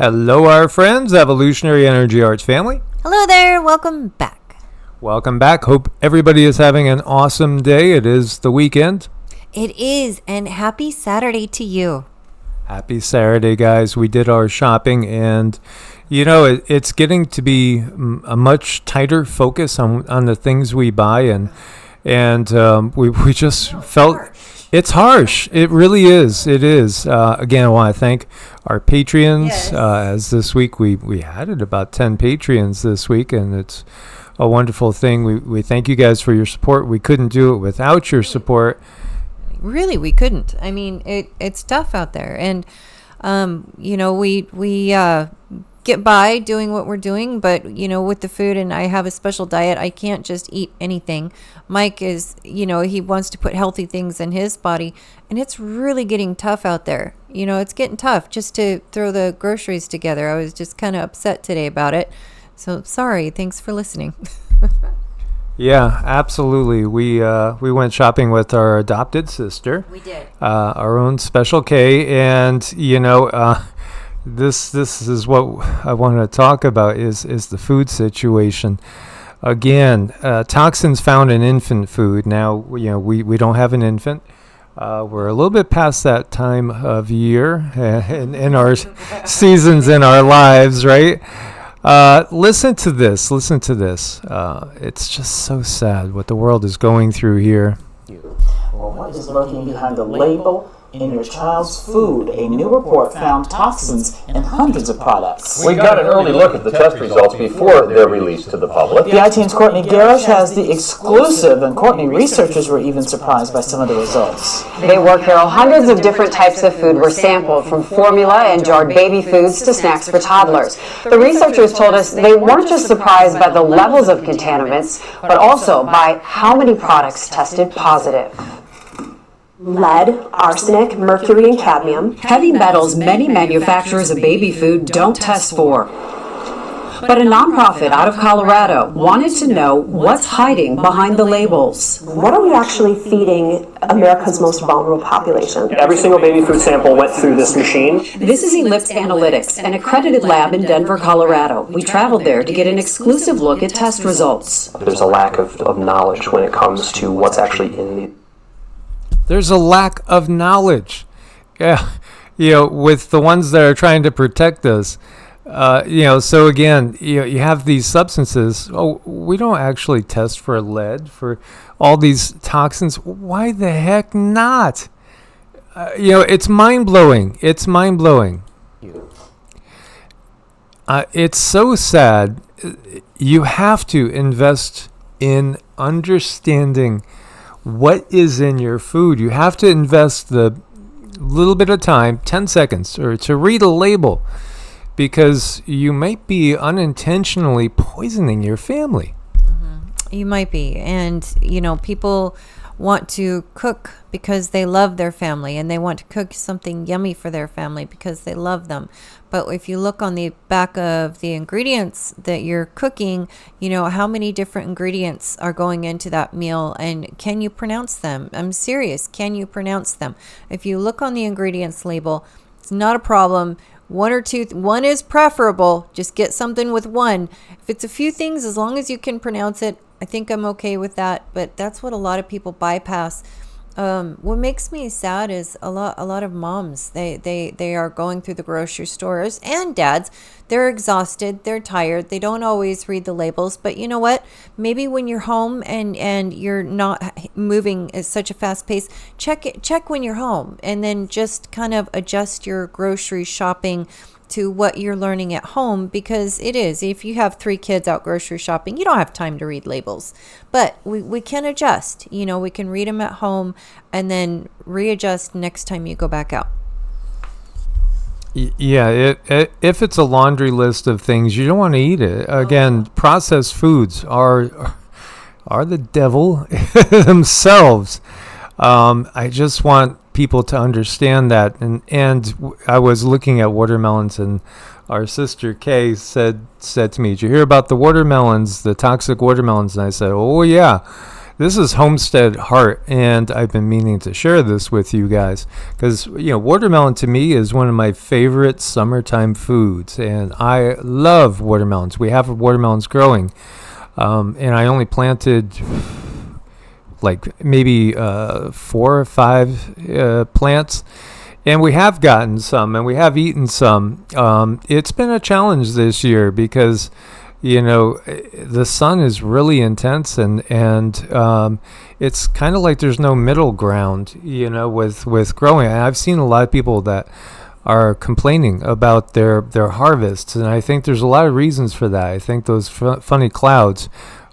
Hello, our friends, Evolutionary Energy Arts family. Hello there. Welcome back. Welcome back. Hope everybody is having an awesome day. It is the weekend. It is, and happy Saturday to you. Happy Saturday, guys. We did our shopping, and it's getting to be a much tighter focus on the things we buy, and we just felt it's harsh. It really is. It is. Again, I want to thank our Patreons. Yes. As this week we had about 10 Patreons this week, and it's a wonderful thing. We thank you guys for your support. We couldn't do it without your support. Really, we couldn't. I mean, it's tough out there, and we get by doing what we're doing, but with the food, and I have a special diet. I can't just eat anything. Mike is, he wants to put healthy things in his body, and it's really getting tough out there. It's getting tough just to throw the groceries together. I was just kind of upset today about it. So sorry. Thanks for listening. Yeah, absolutely. We went shopping with our adopted sister. We did. Our own Special K, and this is what I want to talk about is the food situation. Again, toxins found in infant food. Now, we don't have an infant. We're a little bit past that time of year in our seasons in our lives, right? Listen to this. It's just so sad what the world is going through here. Well, what is lurking behind the label in your child's food? A new report found toxins in hundreds of products. We got an early look at the test results before they're released to the public. The iTeam's Courtney Garish has the exclusive, and Courtney, researchers were even surprised by some of the results. They worked, Carol. Hundreds of different types of food were sampled, from formula and jarred baby foods to snacks for toddlers. The researchers told us they weren't just surprised by the levels of contaminants, but also by how many products tested positive. Lead, arsenic, mercury, and cadmium. Heavy metals many manufacturers of baby food don't test for. But a nonprofit out of Colorado wanted to know what's hiding behind the labels. What are we actually feeding America's most vulnerable population? Every single baby food sample went through this machine. This is Ellipse Analytics, an accredited lab in Denver, Colorado. We traveled there to get an exclusive look at test results. There's a lack of knowledge when it comes to what's actually in the... There's a lack of knowledge. Yeah, with the ones that are trying to protect us. So again, you have these substances. Oh, we don't actually test for lead, for all these toxins. Why the heck not? It's mind-blowing. It's mind-blowing. It's so sad. You have to invest in understanding what is in your food. You have to invest the little bit of time, 10 seconds, or to read a label, because you might be unintentionally poisoning your family. You might be. And, people want to cook because they love their family, and they want to cook something yummy for their family because they love them. But if you look on the back of the ingredients that you're cooking, how many different ingredients are going into that meal, and can you pronounce them? I'm serious. Can you pronounce them? If you look on the ingredients label, it's not a problem. One or two, one is preferable. Just get something with one. If it's a few things, as long as you can pronounce it, I think I'm okay with that. But that's what a lot of people bypass. What makes me sad is a lot of moms, they are going through the grocery stores, and dads, they're exhausted, they're tired, they don't always read the labels. But you know what? Maybe when you're home and you're not moving at such a fast pace, check when you're home, and then just kind of adjust your grocery shopping to what you're learning at home, because it is, if you have 3 kids out grocery shopping, you don't have time to read labels. But we can adjust. We can read them at home and then readjust next time you go back out. Yeah, if it's a laundry list of things, you don't want to eat it. Again, processed foods are the devil themselves. I just want people to understand that, and I was looking at watermelons, and our sister Kay said to me, "Did you hear about the watermelons, the toxic watermelons?" And I said, "Oh yeah, This is Homestead Heart, and I've been meaning to share this with you guys because, watermelon to me is one of my favorite summertime foods, and I love watermelons. We have watermelons growing, and I only planted like maybe 4 or 5 plants, and we have gotten some, and we have eaten some. It's been a challenge this year because the sun is really intense, and it's kind of like there's no middle ground, with growing. And I've seen a lot of people that are complaining about their harvests, and I think there's a lot of reasons for that. I think those funny clouds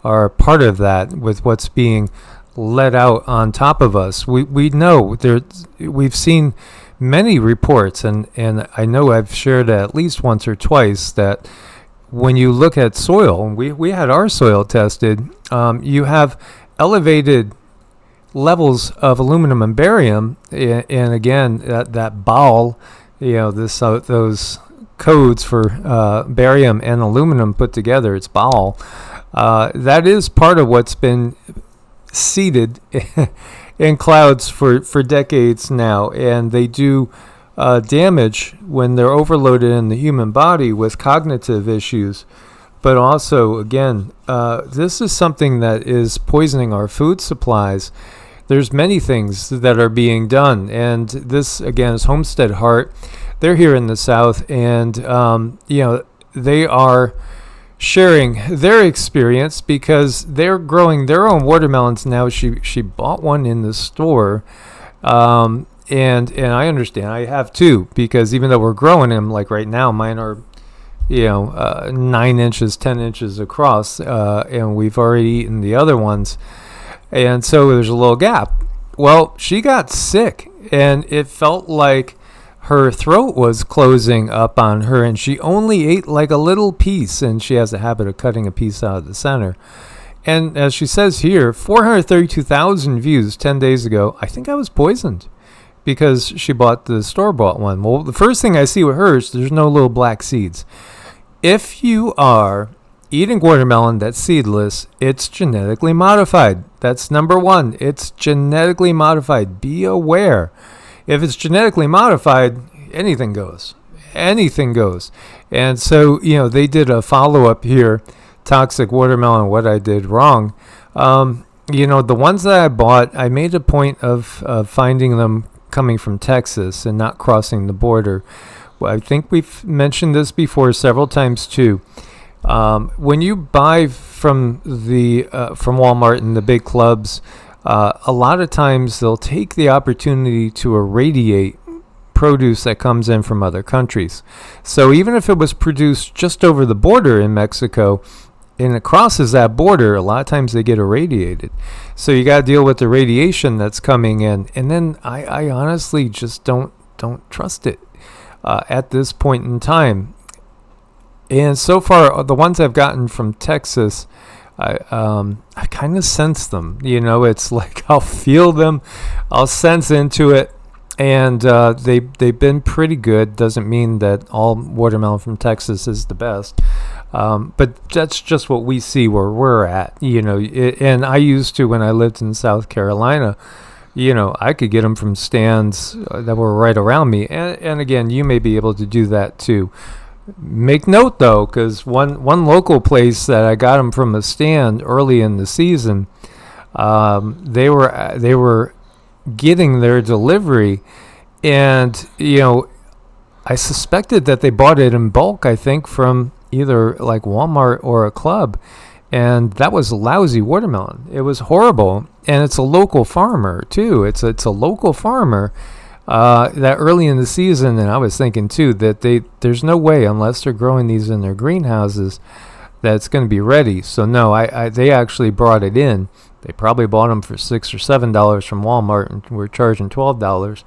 are part of that with what's being let out on top of us. We know we've seen many reports, and I know I've shared at least once or twice that when you look at soil, and we had our soil tested, you have elevated levels of aluminum and barium, and again, that ball, those codes for barium and aluminum put together, it's ball. That is part of what's been seeded in clouds for decades now, and they do damage when they're overloaded in the human body with cognitive issues. But also, again, this is something that is poisoning our food supplies. There's many things that are being done, and this, again, is Homestead Heart. They're here in the South, and they are sharing their experience because they're growing their own watermelons now. She bought one in the store, and I understand. I have too, because even though we're growing them, like right now, mine are 9 inches, 10 inches across, and we've already eaten the other ones, and so there's a little gap. Well, she got sick, and it felt like her throat was closing up on her, and she only ate like a little piece, and she has a habit of cutting a piece out of the center. And as she says here, 432,000 views 10 days ago. I think I was poisoned because she bought the store-bought one. Well, the first thing I see with hers, there's no little black seeds. If you are eating watermelon that's seedless, it's genetically modified. That's number one. It's genetically modified. Be aware. If it's genetically modified, anything goes. Anything goes. And so, they did a follow-up here, Toxic Watermelon, What I Did Wrong. The ones that I bought, I made a point of finding them coming from Texas and not crossing the border. Well, I think we've mentioned this before several times too. When you buy from Walmart and the big clubs, a lot of times they'll take the opportunity to irradiate produce that comes in from other countries. So even if it was produced just over the border in Mexico and it crosses that border, a lot of times they get irradiated. So you got to deal with the radiation that's coming in. And then I honestly just don't trust it at this point in time. And so far, the ones I've gotten from Texas, I kind of sense them. It's like I'll feel them, I'll sense into it, and they've been pretty good. Doesn't mean that all watermelon from Texas is the best, but that's just what we see where we're at. And I used to, when I lived in South Carolina, I could get them from stands that were right around me, and again, you may be able to do that too. Make note though, because one local place that I got them from a stand early in the season, they were getting their delivery, and I suspected that they bought it in bulk. I think from either like Walmart or a club, and that was lousy watermelon. It was horrible, and it's a local farmer too. It's a local farmer. That early in the season, and I was thinking too that there's no way, unless they're growing these in their greenhouses, that it's going to be ready. So no, they actually brought it in. They probably bought them for $6 or $7 from Walmart, and we're charging $12,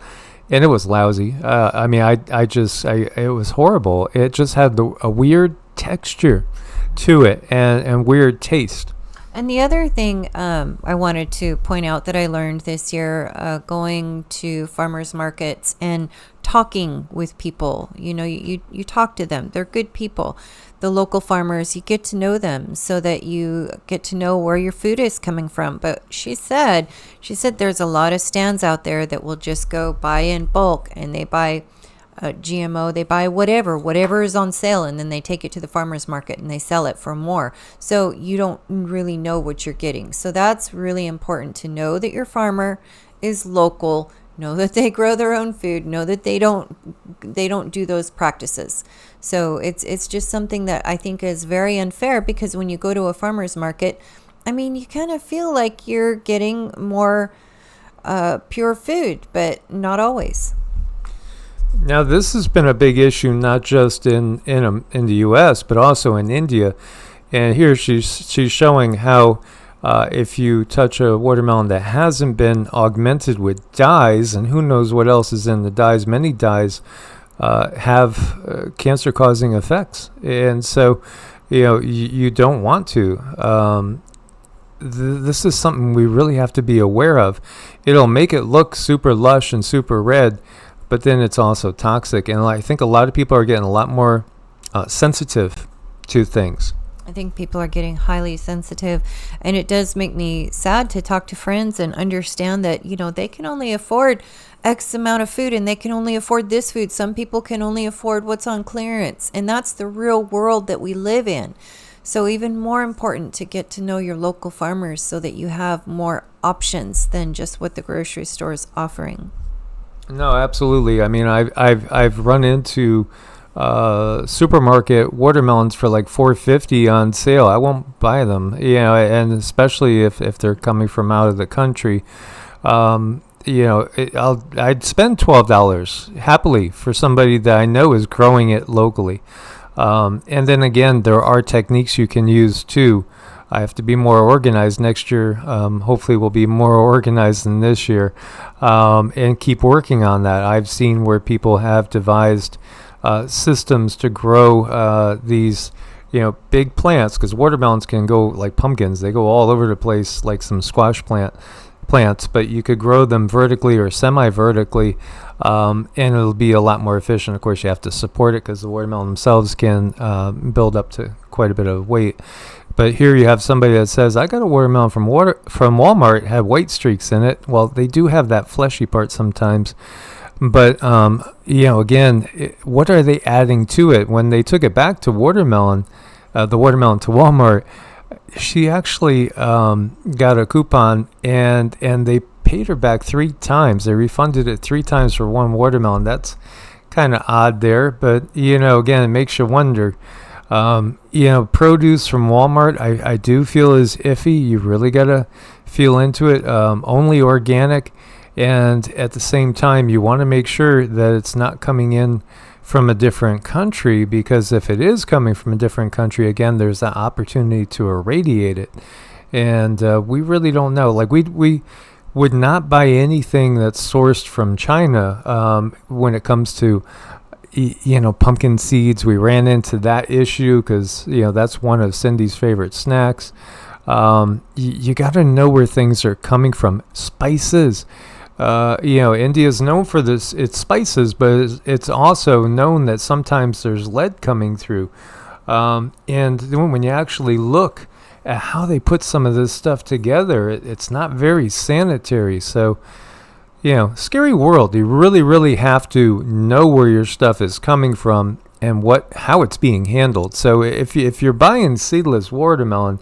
and it was lousy. It was horrible. It just had a weird texture to it and weird taste. And the other thing I wanted to point out that I learned this year, going to farmers markets and talking with people, you talk to them. They're good people. The local farmers, you get to know them so that you get to know where your food is coming from. But she said there's a lot of stands out there that will just go buy in bulk, and they buy GMO, they buy whatever is on sale, and then they take it to the farmer's market and they sell it for more. So you don't really know what you're getting. So that's really important, to know that your farmer is local, know that they grow their own food, know that they don't do those practices. So it's just something that I think is very unfair, because when you go to a farmer's market, I mean, you kind of feel like you're getting more pure food, but not always. Now, this has been a big issue, not just in the U.S., but also in India. And here she's showing how if you touch a watermelon that hasn't been augmented with dyes, and who knows what else is in the dyes, many dyes have cancer-causing effects. And so, you don't want to. This is something we really have to be aware of. It'll make it look super lush and super red, but then it's also toxic. And I think a lot of people are getting a lot more sensitive to things. I think people are getting highly sensitive, and it does make me sad to talk to friends and understand that, they can only afford X amount of food, and they can only afford this food. Some people can only afford what's on clearance, and that's the real world that we live in. So even more important to get to know your local farmers so that you have more options than just what the grocery store is offering. No, absolutely. I mean, I've run into supermarket watermelons for like $4.50 on sale. I won't buy them, and especially if they're coming from out of the country. I'd spend $12 happily for somebody that I know is growing it locally. And then again, there are techniques you can use too. I have to be more organized next year. Hopefully we'll be more organized than this year, and keep working on that. I've seen where people have devised systems to grow these, big plants, because watermelons can go like pumpkins. They go all over the place like some squash plants, but you could grow them vertically or semi-vertically, and it'll be a lot more efficient. Of course, you have to support it because the watermelon themselves can build up to quite a bit of weight. But here you have somebody that says, I got a watermelon from Walmart, had white streaks in it. Well, they do have that fleshy part sometimes. But, again, what are they adding to it? When they took it back to the watermelon to Walmart, she actually got a coupon, and they paid her back 3 times. They refunded it 3 times for one watermelon. That's kind of odd there. But, again, it makes you wonder. Produce from Walmart, I do feel is iffy. You really got to feel into it. Only organic. And at the same time, you want to make sure that it's not coming in from a different country, because if it is coming from a different country, again, there's that opportunity to irradiate it. And we really don't know. Like, we would not buy anything that's sourced from China when it comes to pumpkin seeds. We ran into that issue because, that's one of Cindy's favorite snacks. You got to know where things are coming from. Spices. India is known for its spices, but it's also known that sometimes there's lead coming through. And then when you actually look at how they put some of this stuff together, it's not very sanitary. So, scary world. You really, really have to know where your stuff is coming from and how it's being handled. So if you're buying seedless watermelon,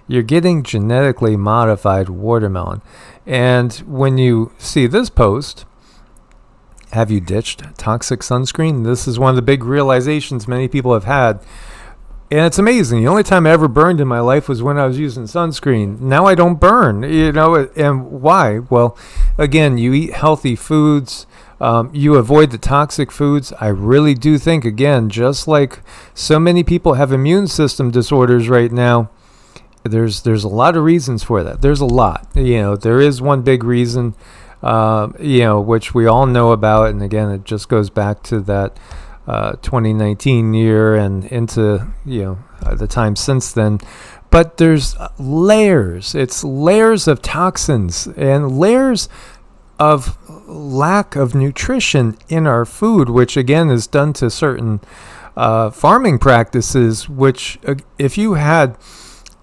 you're getting genetically modified watermelon. And when you see this post, have you ditched toxic sunscreen? This is one of the big realizations many people have had. And it's amazing. The only time I ever burned in my life was when I was using sunscreen. Now I don't burn, and why? Well, again, you eat healthy foods. You avoid the toxic foods. I really do think, again, just like so many people have immune system disorders right now, there's a lot of reasons for that. There's a lot. There is one big reason, which we all know about. And again, it just goes back to that 2019 year and into, the time since then. but there's layers. It's layers of toxins and layers of lack of nutrition in our food, which again is done to certain farming practices, which if you had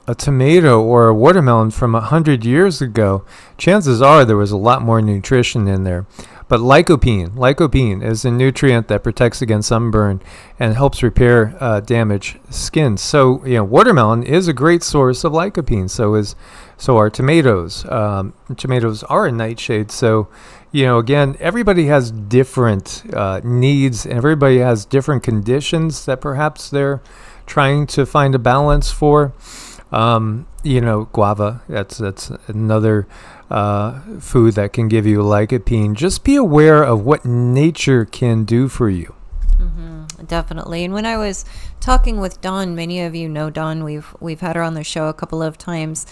a tomato or a watermelon from 100 years ago, chances are there was a lot more nutrition in there. But lycopene is a nutrient that protects against sunburn and helps repair damaged skin. So, watermelon is a great source of lycopene. So are tomatoes. Tomatoes are a nightshade. So, again, everybody has different needs, and everybody has different conditions that perhaps they're trying to find a balance for. Guava, that's another food that can give you lycopene. Just be aware of what nature can do for you. Definitely. And when I was talking with Dawn, many of you know Dawn, we've had her on the show a couple of times.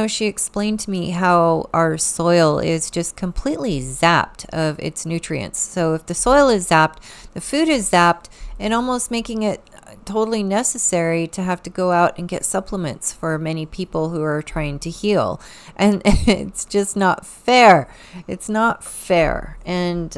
She explained to me how our soil is just completely zapped of its nutrients. So if the soil is zapped, the food is zapped, and almost making it totally necessary to have to go out and get supplements for many people who are trying to heal. And it's just not fair. It's not fair. And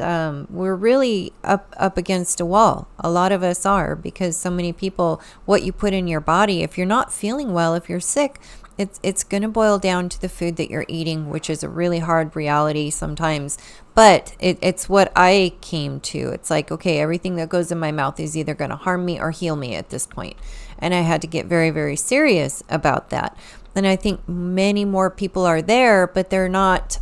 we're really up against a wall. A lot of us are, because so many people, what you put in your body, if you're not feeling well, if you're sick, it's going to boil down to the food that you're eating, which is a really hard reality sometimes. But it's what I came to. It's like, okay, everything that goes in my mouth is either going to harm me or heal me at this point. And I had to get very, very serious about that. And I think many more people are there, but they're not.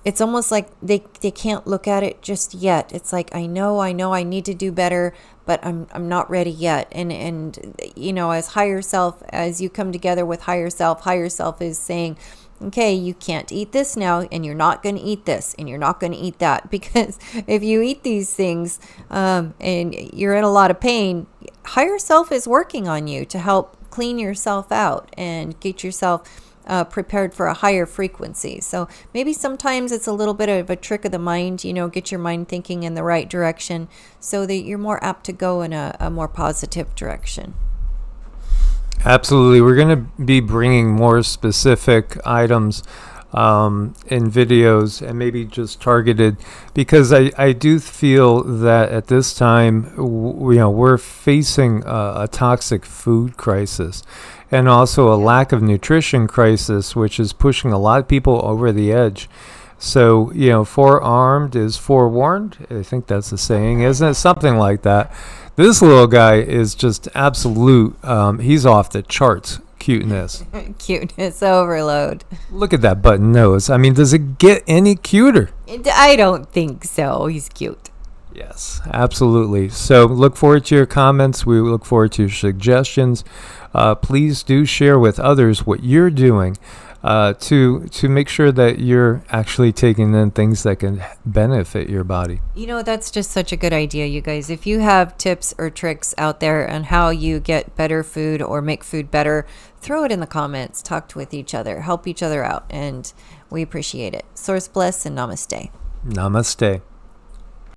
It's almost like they can't look at it just yet. It's like, I know I need to do better, but I'm not ready yet. And as higher self, as you come together with higher self is saying, okay, you can't eat this now, and you're not going to eat this, and you're not going to eat that, because if you eat these things and you're in a lot of pain, higher self is working on you to help clean yourself out and get yourself prepared for a higher frequency. So maybe sometimes it's a little bit of a trick of the mind, get your mind thinking in the right direction so that you're more apt to go in a more positive direction. Absolutely. We're going to be bringing more specific items in videos, and maybe just targeted, because I do feel that at this time, we're facing a toxic food crisis, and also a lack of nutrition crisis, which is pushing a lot of people over the edge. So, forearmed is forewarned. I think that's the saying, isn't it? Something like that. This little guy is just absolute. He's off the charts. Cuteness. Cuteness overload. Look at that button nose. I mean, does it get any cuter? I don't think so. He's cute. Yes, absolutely. So look forward to your comments. We look forward to your suggestions. Please do share with others what you're doing to make sure that you're actually taking in things that can benefit your body. That's just such a good idea, you guys. If you have tips or tricks out there on how you get better food or make food better, throw it in the comments. Talk with each other. Help each other out. And we appreciate it. Source bless and namaste. Namaste.